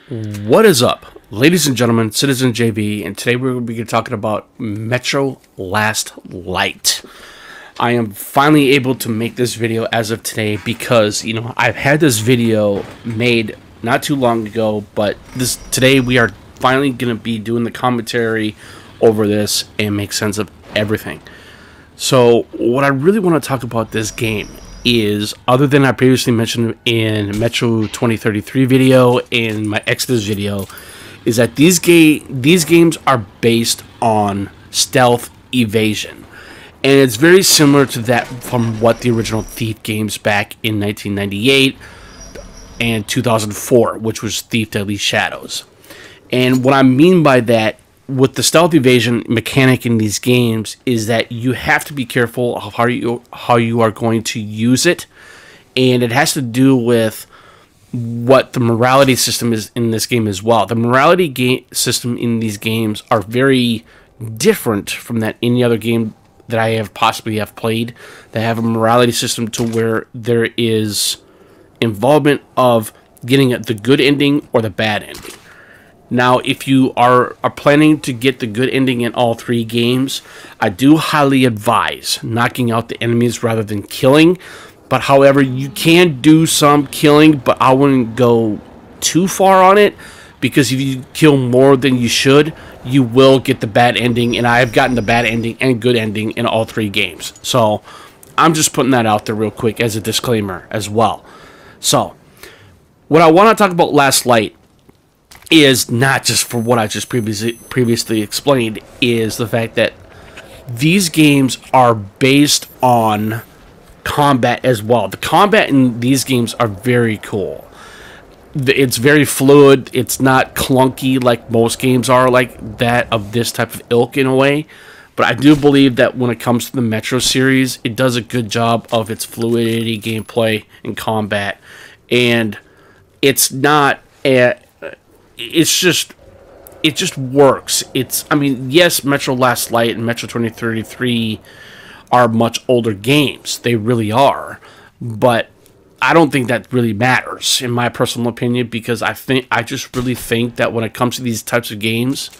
What is up, ladies and gentlemen, Citizen JB, and today we're going to be talking about Metro Last Light. I am finally able to make this video as of today because, I've had this video made not too long ago, but today we are finally going to be doing the commentary over this and make sense of everything. So, what I really want to talk about this game is, other than I previously mentioned in Metro 2033 video and my Exodus video, is that these games are based on stealth evasion. And it's very similar to that from what the original Thief games back in 1998 and 2004, which was Thief Deadly Shadows. And what I mean by that, with the stealth evasion mechanic in these games, is that you have to be careful of how you are going to use it, and it has to do with what the morality system is in this game as well. The morality system in these games are very different from that any other game that I have possibly played. They have a morality system to where there is involvement of getting the good ending or the bad ending. Now, if you are planning to get the good ending in all three games, I do highly advise knocking out the enemies rather than killing. But however, you can do some killing, but I wouldn't go too far on it, because if you kill more than you should, you will get the bad ending. And I have gotten the bad ending and good ending in all three games. So I'm just putting that out there real quick as a disclaimer as well. So what I want to talk about Last Light is not just for what I just previously explained, is the fact that these games are based on combat as well. The combat in these games are very cool. It's very fluid. It's not clunky like most games are like that of this type of ilk in a way. But I do believe that when it comes to the Metro series, it does a good job of its fluidity, gameplay, and combat. And it's not it just works. Yes, Metro Last Light and Metro 2033 are much older games. They really are. But I don't think that really matters, in my personal opinion, because I just really think that when it comes to these types of games,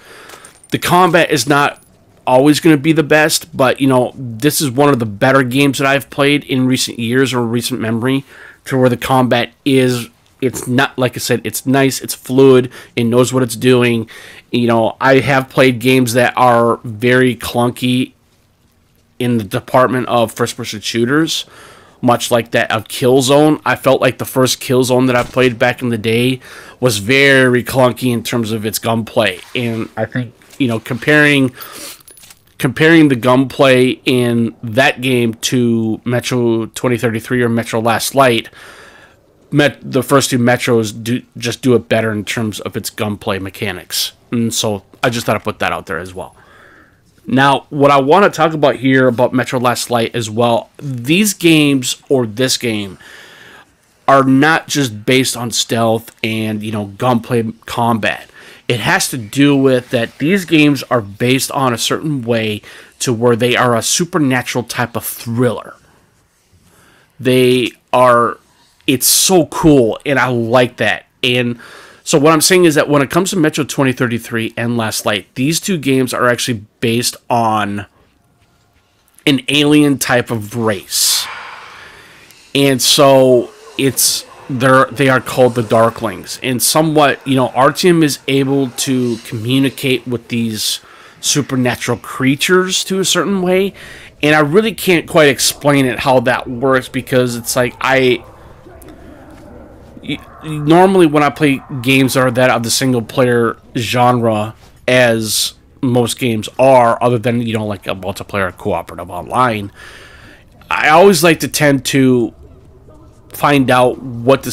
the combat is not always going to be the best, but, this is one of the better games that I've played in recent years or recent memory, to where the combat is... It's not, like I said, it's nice, it's fluid, it knows what it's doing. I have played games that are very clunky in the department of first-person shooters, much like that of Killzone. I felt like the first Killzone that I played back in the day was very clunky in terms of its gunplay. And I think, comparing the gunplay in that game to Metro 2033 or Metro Last Light, the first two Metros do it better in terms of its gunplay mechanics. And so I just thought I'd put that out there as well. Now, what I want to talk about here about Metro Last Light as well, these games, or this game, are not just based on stealth and, gunplay combat. It has to do with that these games are based on a certain way to where they are a supernatural type of thriller. It's so cool, and I like that. And so what I'm saying is that when it comes to Metro 2033 and Last Light, these two games are actually based on an alien type of race. And so they are called the Darklings. And somewhat, our team is able to communicate with these supernatural creatures to a certain way. And I really can't quite explain it how that works, because it's like normally when I play games that are that of the single player genre, as most games are, other than, like a multiplayer cooperative online, I always like to tend to find out what the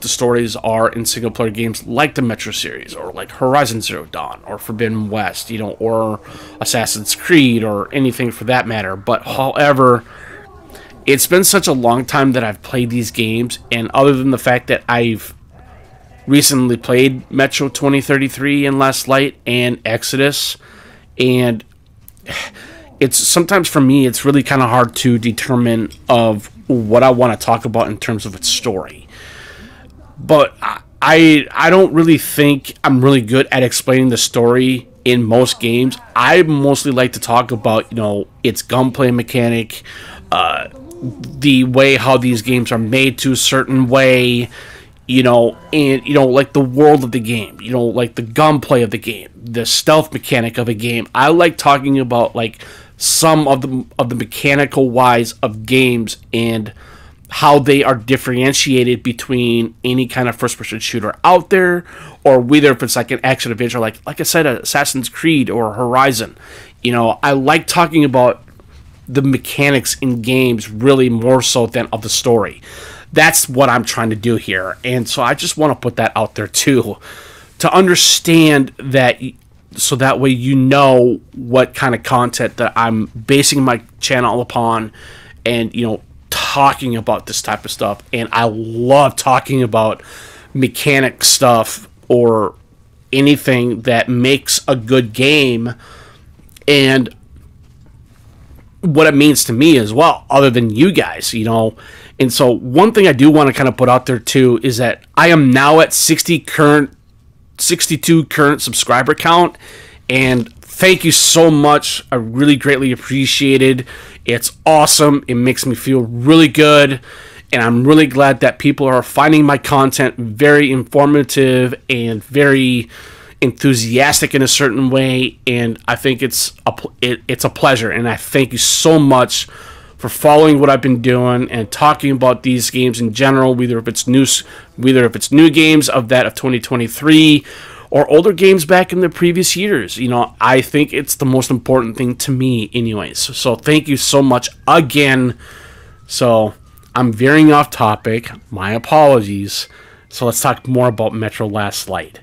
stories are in single player games like the Metro series, or like Horizon Zero Dawn, or Forbidden West, or Assassin's Creed, or anything for that matter. But however, it's been such a long time that I've played these games, and other than the fact that I've recently played Metro 2033 and Last Light and Exodus, and it's sometimes for me it's really kind of hard to determine of what I want to talk about in terms of its story. But I don't really think I'm really good at explaining the story in most games. I mostly like to talk about, its gunplay mechanic, the way how these games are made to a certain way, and like the world of the game, like the gunplay of the game, the stealth mechanic of a game. I like talking about like some of the mechanical wise of games and how they are differentiated between any kind of first-person shooter out there, or whether if it's like an action adventure, like I said, Assassin's Creed or Horizon. I like talking about the mechanics in games really more so than of the story. That's what I'm trying to do here, and so I just want to put that out there too, to understand that, so that way what kind of content that I'm basing my channel upon, and talking about this type of stuff. And I love talking about mechanic stuff or anything that makes a good game and what it means to me as well, other than you guys, And so one thing I do want to kind of put out there too is that I am now at 62 current subscriber count, and thank you so much. I really greatly appreciate it. It's awesome. It makes me feel really good, and I'm really glad that people are finding my content very informative and very enthusiastic in a certain way, and I think it's a pleasure, and I thank you so much for following what I've been doing and talking about these games in general, whether if it's new games of 2023 or older games back in the previous years. I think it's the most important thing to me anyways. So thank you so much again. So I'm veering off topic. My apologies. So let's talk more about Metro Last Light.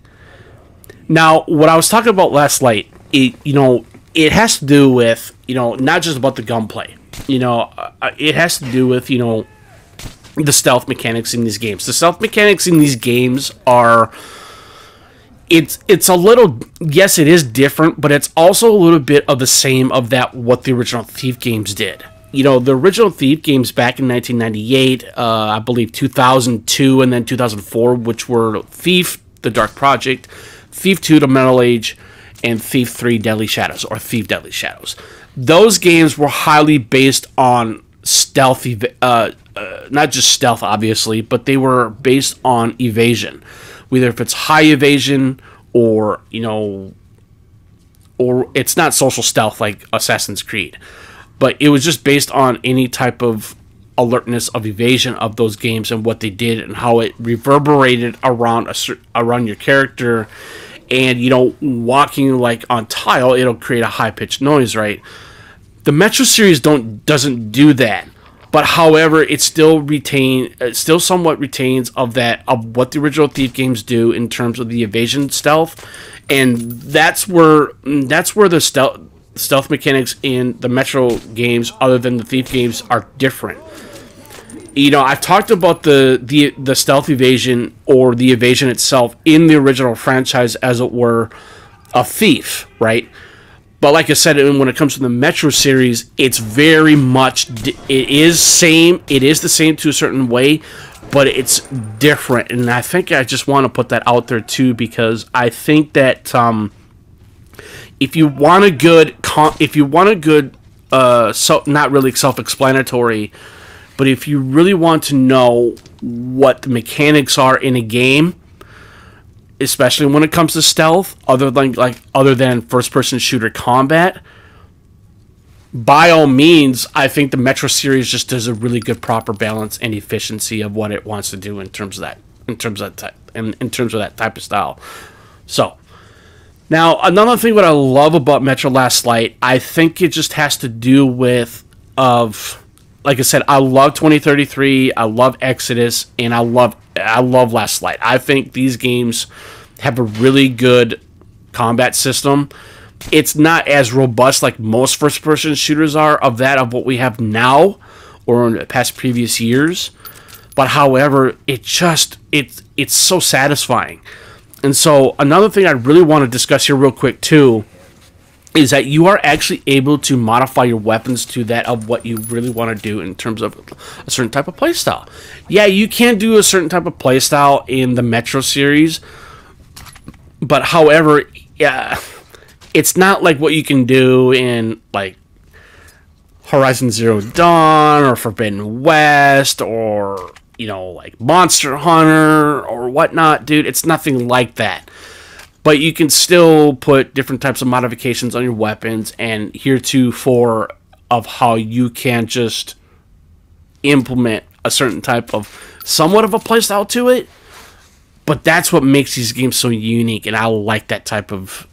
Now, what I was talking about Last Light, it has to do with, not just about the gunplay. It has to do with, the stealth mechanics in these games. The stealth mechanics in these games are... It's a little, yes, it is different, but it's also a little bit of the same of what the original Thief games did. The original Thief games back in 1998, I believe 2002, and then 2004, which were Thief, The Dark Project, Thief 2, The Metal Age, and Thief 3, Deadly Shadows, or Thief Deadly Shadows. Those games were highly based on stealth, not just stealth, obviously, but they were based on evasion. Whether if it's high evasion or, or it's not social stealth like Assassin's Creed. But it was just based on any type of alertness of evasion of those games and what they did and how it reverberated around your character. And, walking like on tile, it'll create a high-pitched noise, right? The Metro series doesn't do that. But however, it still somewhat retains of what the original Thief games do in terms of the evasion stealth, and that's where the stealth mechanics in the Metro games, other than the Thief games, are different. I've talked about the stealth evasion or the evasion itself in the original franchise, as it were, a Thief, right? But like I said, when it comes to the Metro series, it's very much, it is the same to a certain way, but it's different. And I think I just want to put that out there too, because I think that if you want a good, not really self-explanatory, but if you really want to know what the mechanics are in a game, especially when it comes to stealth, other than first-person shooter combat, by all means, I think the Metro series just does a really good proper balance and efficiency of what it wants to do in terms of that type of style. So, now another thing what I love about Metro Last Light, I think it just has to do with like I said, I love 2033, I love Exodus, and I love Last Light. I think these games have a really good combat system. It's not as robust like most first-person shooters are of what we have now or in the past previous years. But however, it's so satisfying. And so another thing I really want to discuss here real quick too is that you are actually able to modify your weapons to that of what you really want to do in terms of a certain type of playstyle. Yeah, you can do a certain type of playstyle in the Metro series, but however, yeah, it's not like what you can do in like Horizon Zero Dawn or Forbidden West or, you know, like Monster Hunter or whatnot, dude. It's nothing like that. But you can still put different types of modifications on your weapons, and heretofore of how you can just implement a certain type of somewhat of a playstyle to it. But that's what makes these games so unique, and I like that type of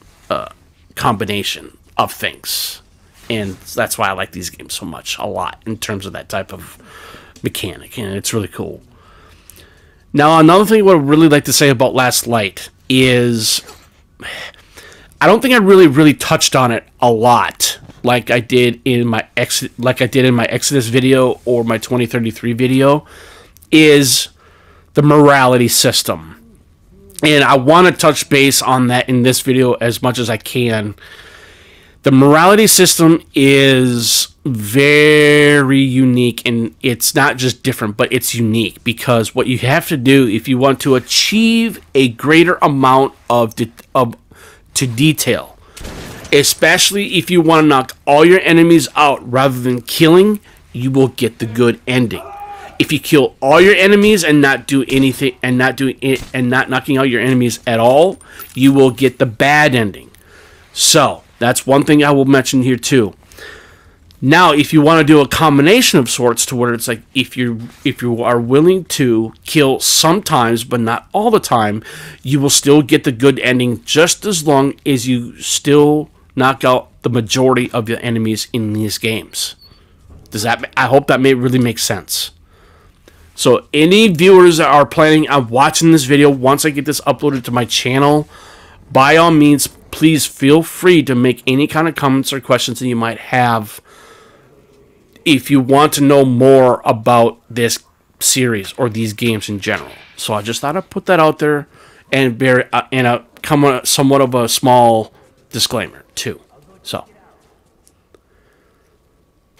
combination of things. And that's why I like these games so much, a lot, in terms of that type of mechanic, and it's really cool. Now, another thing I would really like to say about Last Light is I don't think I really touched on it a lot like I did in my Exodus video or my 2033 video, is the morality system. And I want to touch base on that in this video as much as I can. The morality system is very unique, and it's not just different, but it's unique, because what you have to do if you want to achieve a greater amount of detail, especially if you want to knock all your enemies out rather than killing, you will get the good ending. If you kill all your enemies and not do anything, and not knocking out your enemies at all, you will get the bad ending. So that's one thing I will mention here too. Now, if you want to do a combination of sorts, to where it's like if you are willing to kill sometimes but not all the time, you will still get the good ending just as long as you still knock out the majority of your enemies in these games. I hope that really makes sense. So any viewers that are planning on watching this video once I get this uploaded to my channel, by all means, please feel free to make any kind of comments or questions that you might have if you want to know more about this series or these games in general. So I just thought I'd put that out there and come somewhat of a small disclaimer too. So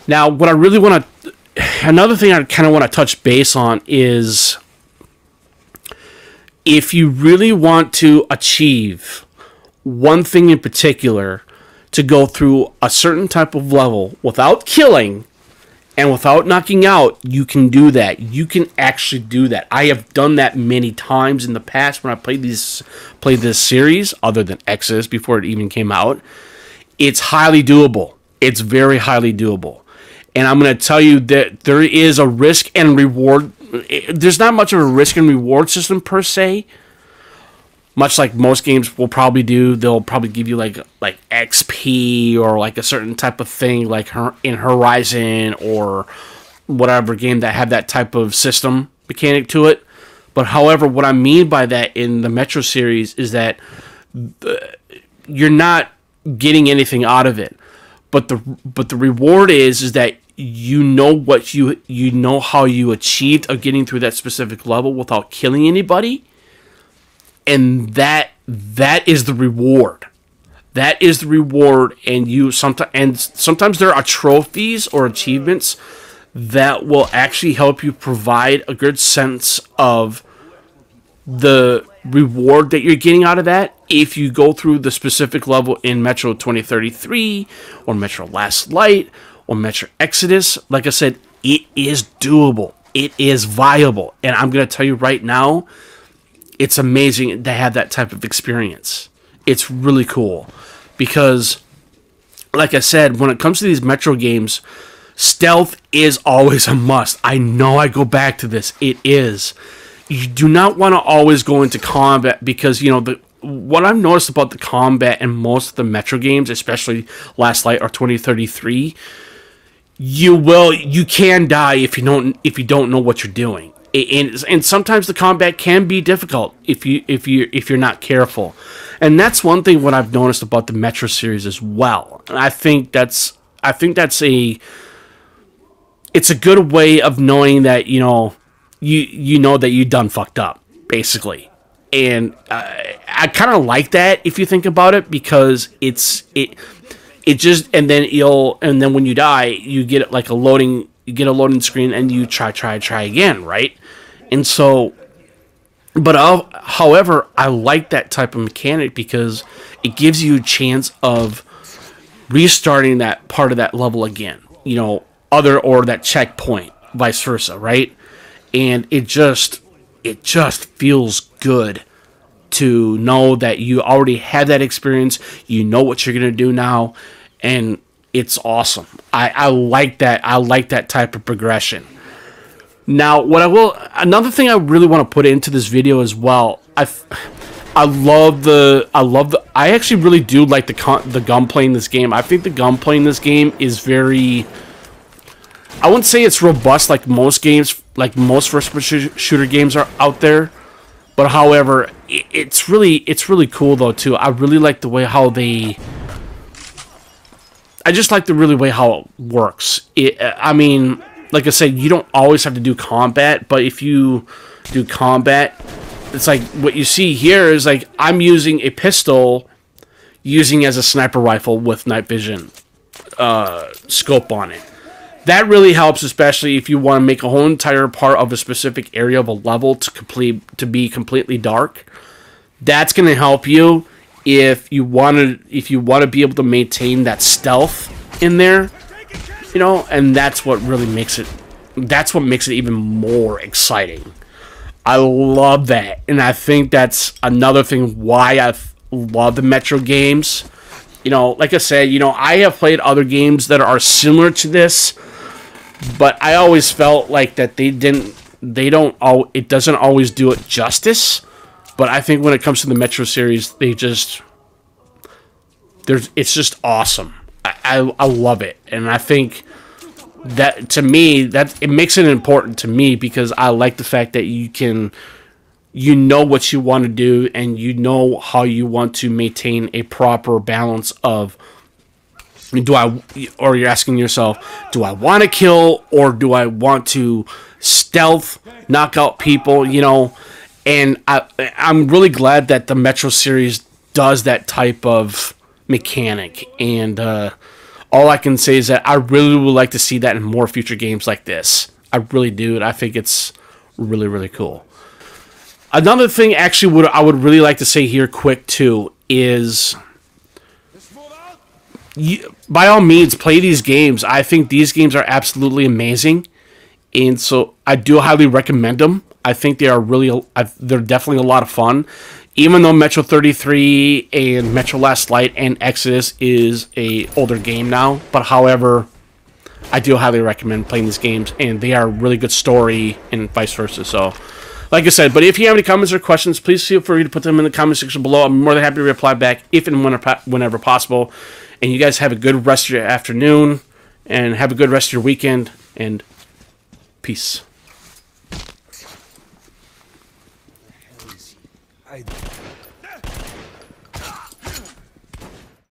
now, what I really want to, another thing I kind of want to touch base on is, if you really want to achieve one thing in particular, to go through a certain type of level without killing and without knocking out, you can do that. You can actually do that. I have done that many times in the past when I played this series, other than Exodus before it even came out. It's highly doable. It's very highly doable. And I'm going to tell you that there is a risk and reward. There's not much of a risk and reward system per se. Much like most games will probably do, they'll probably give you like XP or like a certain type of thing, like in Horizon or whatever game that have that type of system mechanic to it. But however, what I mean by that in the Metro series is that you're not getting anything out of it. But the reward is that you know what you know how you achieved of getting through that specific level without killing anybody. And that is the reward. That is the reward, and sometimes there are trophies or achievements that will actually help you provide a good sense of the reward that you're getting out of that if you go through the specific level in Metro 2033 or Metro Last Light or Metro Exodus. Like I said, it is doable. It is viable. And I'm going to tell you right now, it's amazing to have that type of experience. It's really cool because, like I said, when it comes to these Metro games, stealth is always a must. I know I go back to this. It is. You do not want to always go into combat because, you know, what I've noticed about the combat in most of the Metro games, especially Last Light or 2033, you can die if you don't know what you're doing. And sometimes the combat can be difficult if you're not careful, and that's one thing what I've noticed about the Metro series as well. And I think it's a good way of knowing that you know that you done fucked up basically, and I kind of like that if you think about it, because it just, and then when you die, you get like a loading, screen, and you try again, right? And so, but however, I like that type of mechanic because it gives you a chance of restarting that part of that level again, or that checkpoint, vice versa, right? And it just feels good to know that you already had that experience, you know what you're gonna do now, and it's awesome. I like that. I like that type of progression. Now, another thing I really want to put into this video as well. I actually really do like the gunplay in this game. I think the gunplay in this game is very, I wouldn't say it's robust like most games, like most first-person shooter games are out there. But however, it's really cool though too. I really like the way how I just like the way how it works. I mean, like I said, you don't always have to do combat, but if you do combat, it's like what you see here is like I'm using a pistol, using as a sniper rifle with night vision scope on it. That really helps, especially if you want to make a whole entire part of a specific area of a level to be completely dark. That's going to help you if you want to be able to maintain that stealth in there, and that's what really makes it. That's what makes it even more exciting. I love that, and I think that's another thing why I love the Metro games. Like I said, I have played other games that are similar to this. But I always felt like that it doesn't always do it justice. But I think when it comes to the Metro series, it's just awesome. I love it. And I think that, to me, that it makes it important to me because I like the fact that you know what you want to do and you know how you want to maintain a proper balance of, or you're asking yourself, do I want to kill or do I want to stealth, knock out people, And I'm really glad that the Metro series does that type of mechanic. And all I can say is that I really would like to see that in more future games like this. I really do. And I think it's really, really cool. Another thing, actually, I would really like to say here quick, too, is by all means, play these games. I think these games are absolutely amazing, and so I do highly recommend them. I think they're definitely a lot of fun. Even though Metro 33 and Metro Last Light and Exodus is a older game now, but however, I do highly recommend playing these games, and they are a really good story and vice versa. So, like I said, but if you have any comments or questions, please feel free to put them in the comment section below. I'm more than happy to reply back if and whenever possible. And you guys have a good rest of your afternoon, and have a good rest of your weekend, and peace.